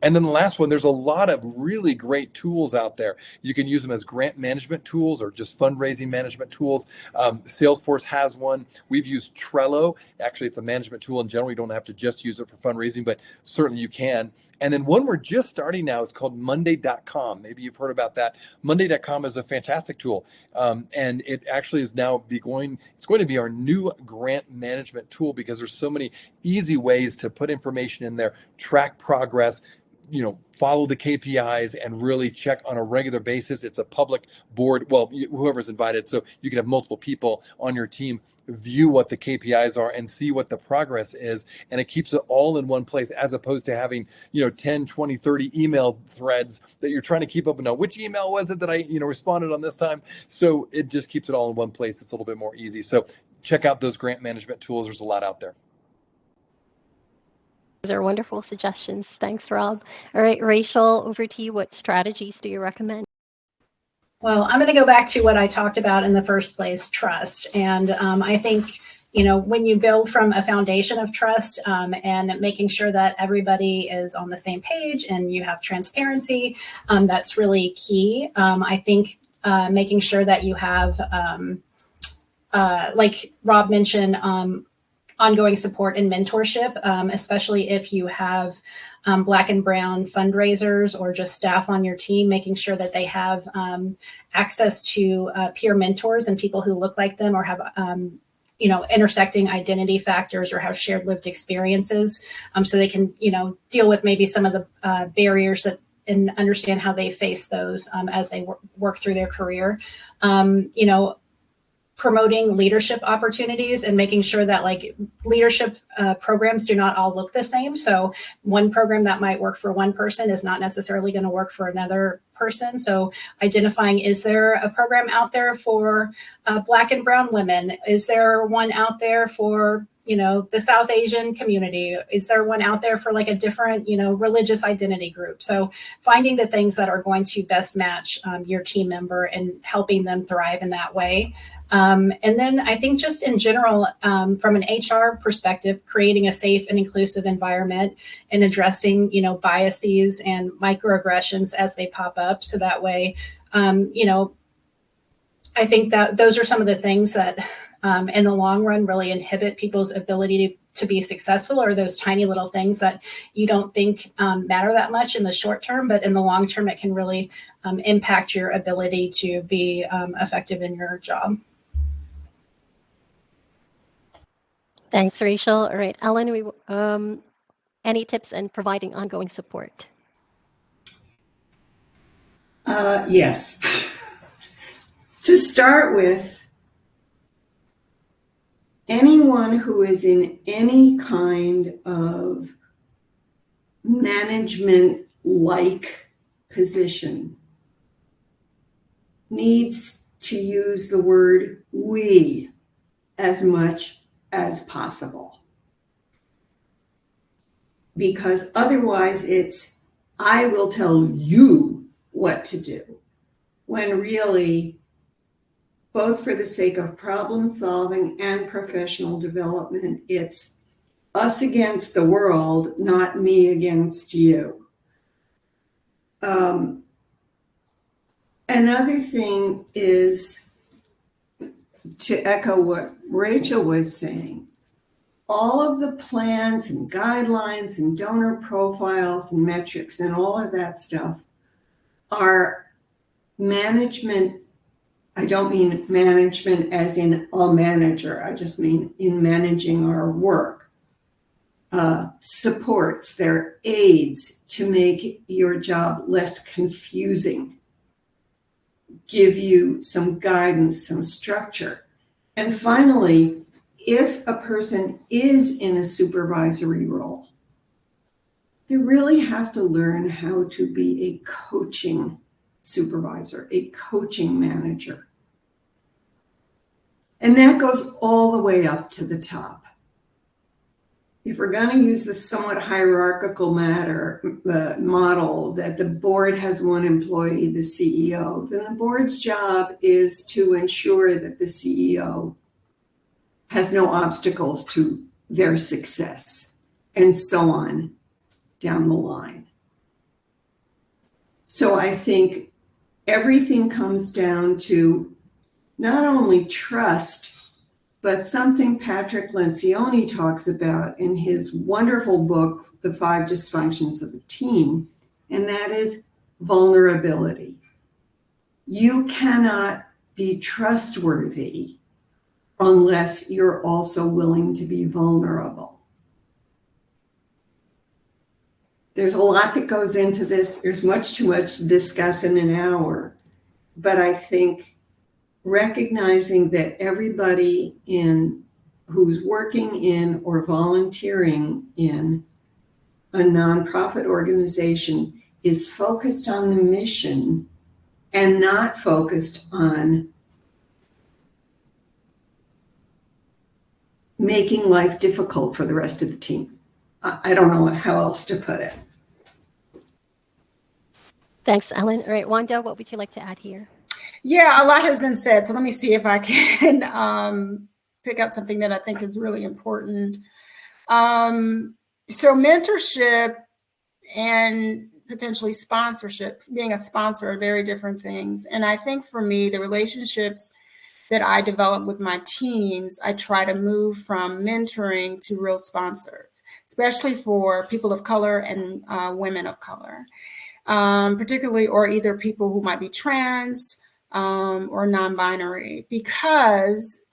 And then the last one, there's a lot of really great tools out there. You can use them as grant management tools or just fundraising management tools. Salesforce has one. We've used Trello. Actually, it's a management tool in general. You don't have to just use it for fundraising, but certainly you can. And then one we're just starting now is called Monday.com. Maybe you've heard about that. Monday.com is a fantastic tool. And it actually is now it's going to be our new grant management tool, because there's so many easy ways to put information in there, track progress, follow the KPIs, and really check on a regular basis. It's a public board. Well, whoever's invited. So you can have multiple people on your team view what the KPIs are and see what the progress is. And it keeps it all in one place, as opposed to having, 10, 20, 30 email threads that you're trying to keep up and know which email was it that I, responded on this time. So it just keeps it all in one place. It's a little bit more easy. So check out those grant management tools. There's a lot out there. Those are wonderful suggestions. Thanks, Rob. All right, Rachel, over to you. What strategies do you recommend? Well, I'm going to go back to what I talked about in the first place, trust. And I think, when you build from a foundation of trust, and making sure that everybody is on the same page and you have transparency, that's really key. I think making sure that you have, like Rob mentioned, ongoing support and mentorship, especially if you have Black and Brown fundraisers or just staff on your team, making sure that they have access to peer mentors and people who look like them or have intersecting identity factors or have shared lived experiences, so they can deal with maybe some of the barriers that and understand how they face those as they work through their career. Promoting leadership opportunities and making sure that leadership programs do not all look the same. So one program that might work for one person is not necessarily going to work for another person. So identifying, is there a program out there for Black and Brown women? Is there one out there for the South Asian community? Is there one out there for a different, religious identity group? So finding the things that are going to best match your team member and helping them thrive in that way. And then I think just in general, from an HR perspective, creating a safe and inclusive environment and addressing, biases and microaggressions as they pop up. So that way, I think that those are some of the things that in the long run really inhibit people's ability to be successful, or those tiny little things that you don't think matter that much in the short term, but in the long term, it can really impact your ability to be effective in your job. Thanks, Rachel. All right, Ellen, any tips in providing ongoing support? Yes. To start with, anyone who is in any kind of management like position needs to use the word we as much as possible. Because otherwise it's, I will tell you what to do. When really, both for the sake of problem solving and professional development, it's us against the world, not me against you. Another thing is, to echo what Rachel was saying, all of the plans and guidelines and donor profiles and metrics and all of that stuff are management. I don't mean management as in a manager. I just mean in managing our work. Supports, they're aids to make your job less confusing, give you some guidance, some structure. And finally, if a person is in a supervisory role, they really have to learn how to be a coaching supervisor, a coaching manager. And that goes all the way up to the top. If we're going to use the somewhat hierarchical model that the board has one employee, the CEO, then the board's job is to ensure that the CEO has no obstacles to their success, and so on down the line. So I think everything comes down to not only trust, but something Patrick Lencioni talks about in his wonderful book, The 5 Dysfunctions of a Team, and that is vulnerability. You cannot be trustworthy unless you're also willing to be vulnerable. There's a lot that goes into this. There's much too much to discuss in an hour, but I think recognizing that everybody who's working in or volunteering in a nonprofit organization is focused on the mission and not focused on making life difficult for the rest of the team. I don't know how else to put it. Thanks, Ellen. All right, Wanda, what would you like to add here? Yeah, a lot has been said. So let me see if I can pick out something that I think is really important. So mentorship and potentially sponsorship, being a sponsor, are very different things. And I think for me, the relationships that I develop with my teams, I try to move from mentoring to real sponsors, especially for people of color and women of color, particularly, or either people who might be trans, or non-binary, because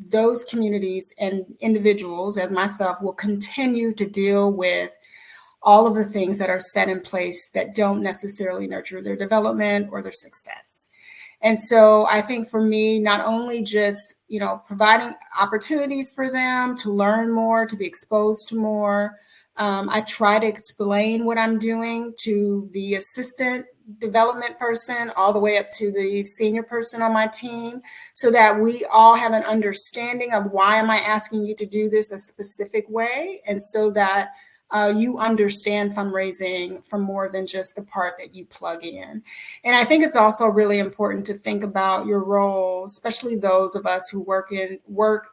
those communities and individuals, as myself, will continue to deal with all of the things that are set in place that don't necessarily nurture their development or their success. And so I think for me, not only just, providing opportunities for them to learn more, to be exposed to more, I try to explain what I'm doing to the assistant development person all the way up to the senior person on my team, so that we all have an understanding of why am I asking you to do this a specific way, and so that you understand fundraising from more than just the part that you plug in. And I think it's also really important to think about your role, especially those of us who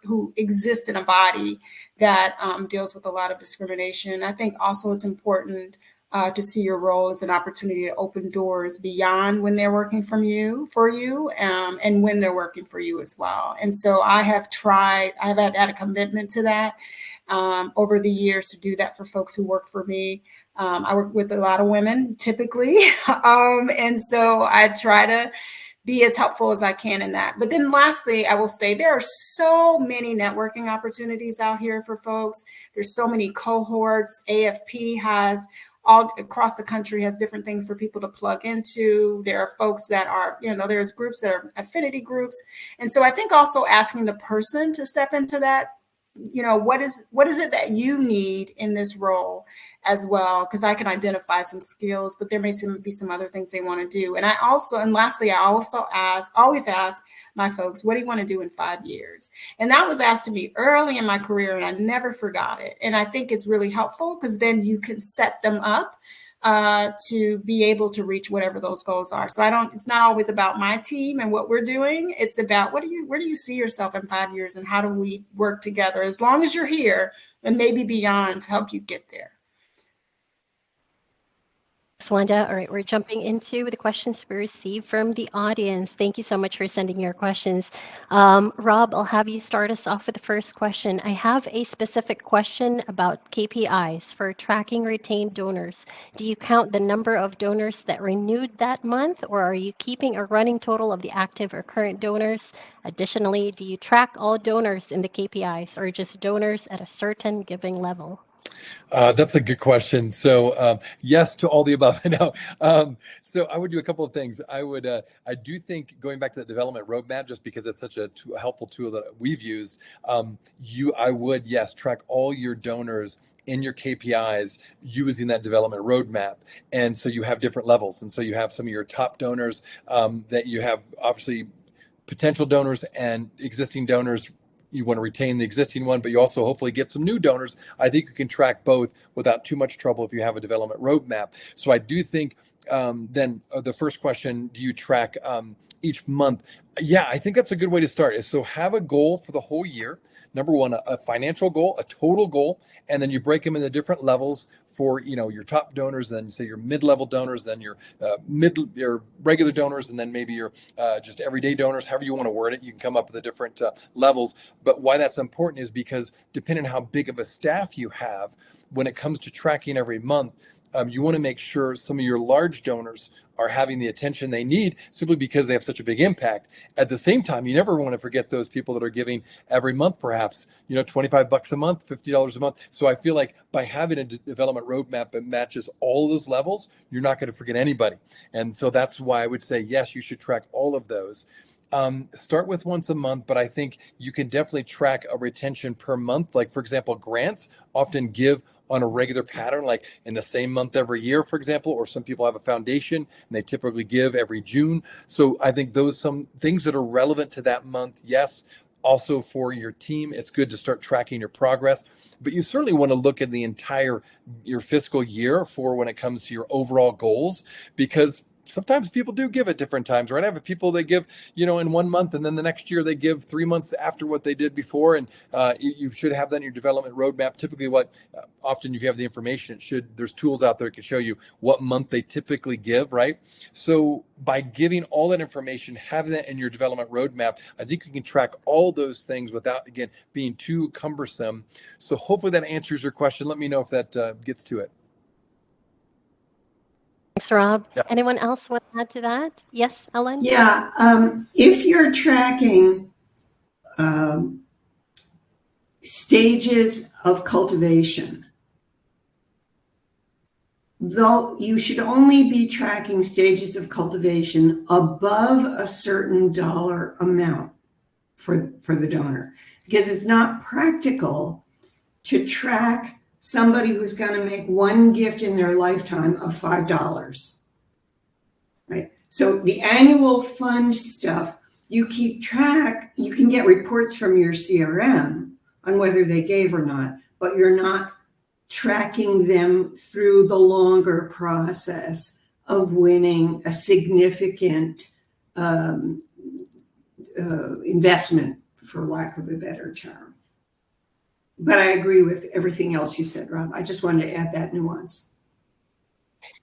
who exist in a body that deals with a lot of discrimination. I think also it's important to see your role as an opportunity to open doors beyond when they're working for you, and when they're working for you as well. And so I have had a commitment to that over the years, to do that for folks who work for me. I work with a lot of women typically. And so I try to be as helpful as I can in that. But then lastly, I will say there are so many networking opportunities out here for folks. There's so many cohorts. AFP has all across the country has different things for people to plug into. There are folks that are, there's groups that are affinity groups. And so I think also asking the person to step into that, what is it that you need in this role, as well, because I can identify some skills, but there may be some other things they want to do. And lastly, I also always ask my folks, what do you want to do in 5 years? And that was asked to me early in my career, and I never forgot it. And I think it's really helpful because then you can set them up to be able to reach whatever those goals are. So it's not always about my team and what we're doing. It's about where do you see yourself in 5 years, and how do we work together as long as you're here and maybe beyond to help you get there. Thanks, Wanda. All right, we're jumping into the questions we received from the audience. Thank you so much for sending your questions. Rob, I'll have you start us off with the first question. I have a specific question about KPIs for tracking retained donors. Do you count the number of donors that renewed that month, or are you keeping a running total of the active or current donors? Additionally, do you track all donors in the KPIs or just donors at a certain giving level? That's a good question. So yes to all the above. No. So I would do a couple of things. I do think going back to the development roadmap, just because it's such a helpful tool that we've used, I would, yes, track all your donors in your KPIs using that development roadmap. And so you have different levels. And so you have some of your top donors that you have, obviously, potential donors and existing donors. You want to retain the existing one, but you also hopefully get some new donors. I think you can track both without too much trouble if you have a development roadmap. So I do think then the first question, do you track each month? Yeah, I think that's a good way to start. So have a goal for the whole year. Number one, a financial goal, a total goal, and then you break them into different levels for your top donors, then say your mid-level donors, then your regular donors, and then maybe your just everyday donors. However you want to word it, you can come up with the different levels. But why that's important is because depending on how big of a staff you have, when it comes to tracking every month, you want to make sure some of your large donors are having the attention they need simply because they have such a big impact. At the same time, you never want to forget those people that are giving every month, perhaps, $25 a month, $50 a month. So I feel like by having a development roadmap that matches all of those levels, you're not going to forget anybody. And so that's why I would say, yes, you should track all of those. Start with once a month, but I think you can definitely track a retention per month. Like, for example, grants often give on a regular pattern, like in the same month every year, for example, or some people have a foundation and they typically give every June. So I think some things that are relevant to that month, yes. Also for your team, it's good to start tracking your progress, but you certainly want to look at your fiscal year for when it comes to your overall goals, because sometimes people do give at different times, right? I have people that give, in 1 month, and then the next year they give 3 months after what they did before. And you should have that in your development roadmap. Typically often if you have the information, there's tools out there that can show you what month they typically give, right? So by giving all that information, having that in your development roadmap, I think you can track all those things without, again, being too cumbersome. So hopefully that answers your question. Let me know if that gets to it. Thanks, Rob. Yeah. Anyone else want to add to that? Yes, Ellen? Yeah, if you're tracking stages of cultivation, though you should only be tracking stages of cultivation above a certain dollar amount for the donor, because it's not practical to track somebody who's going to make one gift in their lifetime of $5, right? So the annual fund stuff, you keep track, you can get reports from your CRM on whether they gave or not, but you're not tracking them through the longer process of winning a significant investment, for lack of a better term. But I agree with everything else you said, Rob. I just wanted to add that nuance.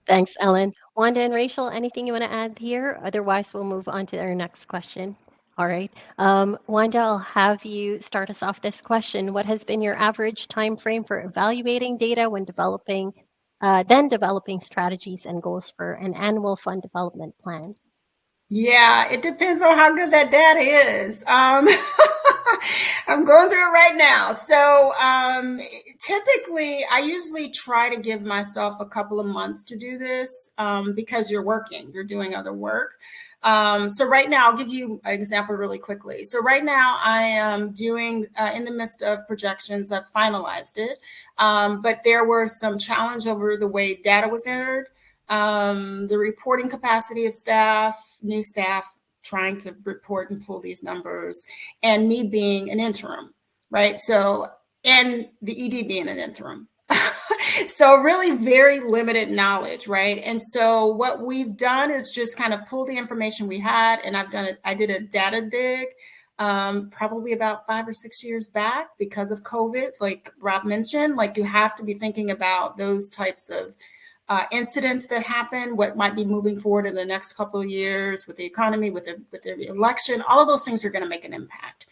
Thanks, Ellen. Wanda and Rachel, anything you want to add here? Otherwise, we'll move on to our next question. All right. Wanda, I'll have you start us off this question. What has been your average time frame for evaluating data when developing strategies and goals for an annual fund development plan? Yeah, it depends on how good that data is. I'm going through it right now. So typically, I usually try to give myself a couple of months to do this because you're working, you're doing other work. So right now, I'll give you an example really quickly. So right now, I am doing in the midst of projections. I've finalized it, but there were some challenge over the way data was entered, the reporting capacity of staff, new staff trying to report and pull these numbers, and me being an interim, right? So, and the ED being an interim. So really very limited knowledge, right? And so what we've done is just kind of pull the information we had, and I did a data dig probably about 5 or 6 years back because of COVID, like Rob mentioned, like you have to be thinking about those types of incidents that happen, what might be moving forward in the next couple of years with the economy, with the election, all of those things are going to make an impact.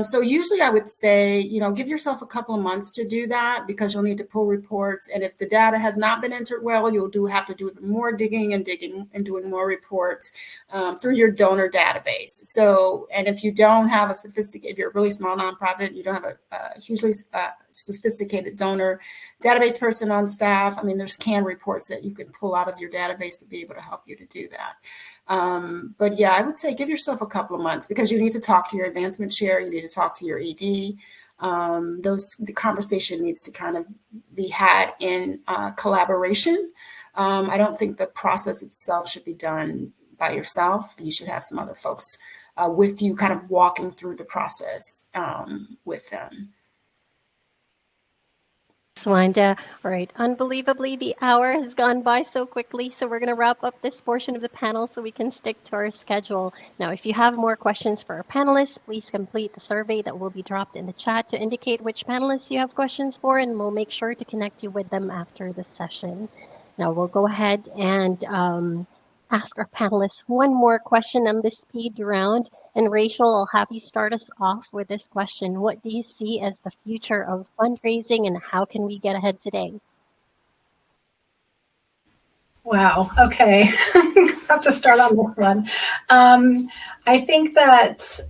So usually I would say, give yourself a couple of months to do that because you'll need to pull reports. And if the data has not been entered well, you'll have to do more digging and doing more reports through your donor database. So, and if you don't have if you're a really small nonprofit, you don't have a hugely sophisticated donor database person on staff, I mean, there's canned reports that you can pull out of your database to be able to help you to do that. But yeah, I would say give yourself a couple of months because you need to talk to your advancement chair. You need to talk to your ED. The conversation needs to kind of be had in collaboration. I don't think the process itself should be done by yourself. You should have some other folks with you kind of walking through the process with them. Wanda. All right, unbelievably, the hour has gone by so quickly, so we're going to wrap up this portion of the panel so we can stick to our schedule. Now, if you have more questions for our panelists, please complete the survey that will be dropped in the chat to indicate which panelists you have questions for, and we'll make sure to connect you with them after the session. Now, we'll go ahead and ask our panelists one more question on this speed round. And Rachel, I'll have you start us off with this question. What do you see as the future of fundraising and how can we get ahead today? Wow. Okay. I have to start on this one. I think that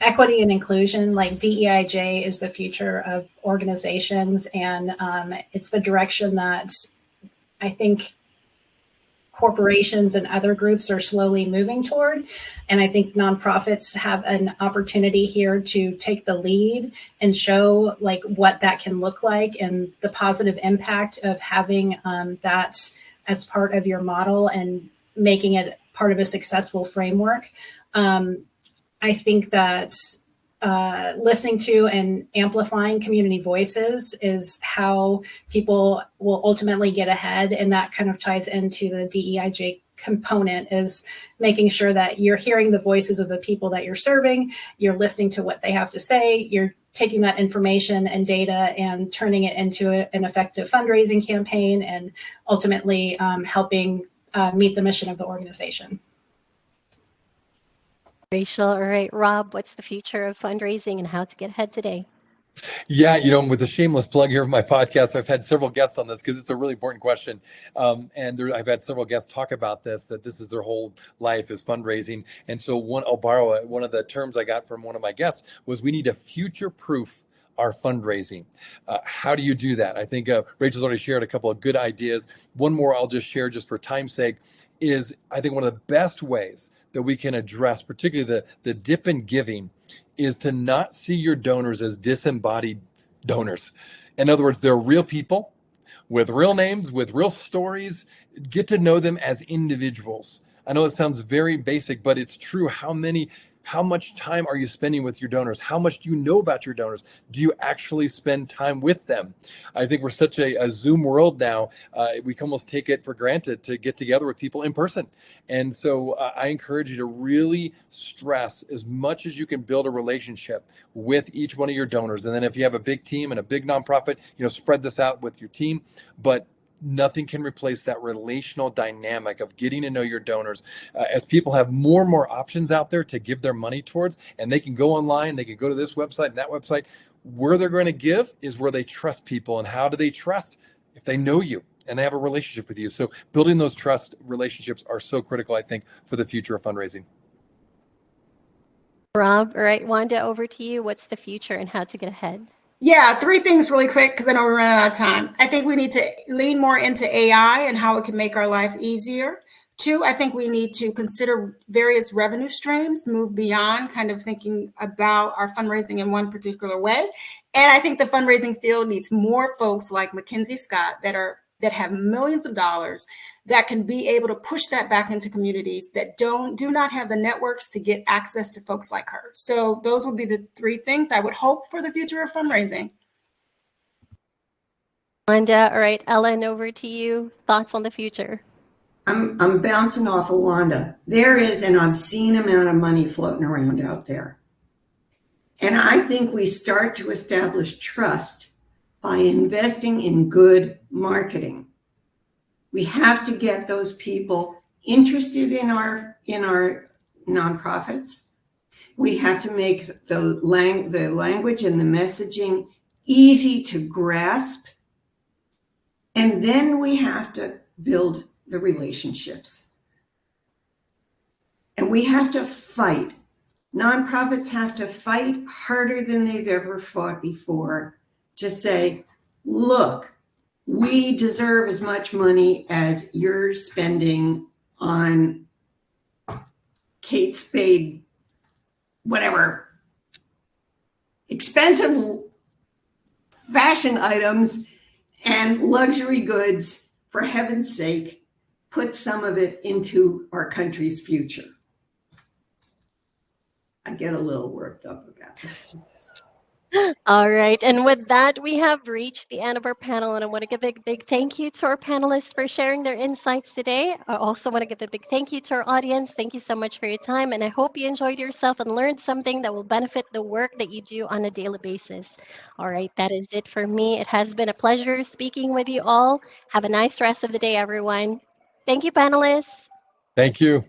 equity and inclusion, like DEIJ, is the future of organizations, and it's the direction that I think corporations and other groups are slowly moving toward. And I think nonprofits have an opportunity here to take the lead and show like what that can look like and the positive impact of having that as part of your model and making it part of a successful framework. I think that listening to and amplifying community voices is how people will ultimately get ahead. And that kind of ties into the DEIJ component, is making sure that you're hearing the voices of the people that you're serving, you're listening to what they have to say, you're taking that information and data and turning it into an effective fundraising campaign, and ultimately helping meet the mission of the organization. Rachel, all right, Rob, what's the future of fundraising and how to get ahead today? Yeah, with a shameless plug here of my podcast, I've had several guests on this because it's a really important question. I've had several guests talk about this, that this is their whole life is fundraising. And so I'll borrow one of the terms I got from one of my guests was we need to future-proof our fundraising. How do you do that? I think Rachel's already shared a couple of good ideas. One more I'll just share just for time's sake is I think one of the best ways that we can address, particularly the dip in giving, is to not see your donors as disembodied donors. In other words, they're real people with real names, with real stories. Get to know them as individuals. I know it sounds very basic, but it's true. How much time are you spending with your donors? How much do you know about your donors? Do you actually spend time with them? I think we're such a Zoom world now. We can almost take it for granted to get together with people in person. And so I encourage you to really stress as much as you can build a relationship with each one of your donors. And then if you have a big team and a big nonprofit, spread this out with your team. But nothing can replace that relational dynamic of getting to know your donors. As people have more and more options out there to give their money towards, and they can go online, they can go to this website and that website, where they're going to give is where they trust people. And how do they trust? If they know you and they have a relationship with you. So building those trust relationships are so critical, I think, for the future of fundraising. Rob, all right, Wanda, over to you. What's the future and how to get ahead? Yeah, three things really quick because I know we're running out of time. I think we need to lean more into AI and how it can make our life easier. Two, I think we need to consider various revenue streams, move beyond kind of thinking about our fundraising in one particular way. And I think the fundraising field needs more folks like Mackenzie Scott that have millions of dollars that can be able to push that back into communities that do not have the networks to get access to folks like her. So those would be the three things I would hope for the future of fundraising. Wanda, all right, Ellen, over to you. Thoughts on the future? I'm bouncing off of Wanda. There is an obscene amount of money floating around out there. And I think we start to establish trust by investing in good marketing. We have to get those people interested in our nonprofits. We have to make the language and the messaging easy to grasp. And then we have to build the relationships. And we have to fight. Nonprofits have to fight harder than they've ever fought before to say, look, we deserve as much money as you're spending on Kate Spade, whatever, expensive fashion items and luxury goods. For heaven's sake, put some of it into our country's future. I get a little worked up about this. All right, and with that, we have reached the end of our panel, and I want to give a big thank you to our panelists for sharing their insights today. I also want to give a big thank you to our audience. Thank you so much for your time, and I hope you enjoyed yourself and learned something that will benefit the work that you do on a daily basis. All right, that is it for me. It has been a pleasure speaking with you all. Have a nice rest of the day, everyone. Thank you, panelists. Thank you.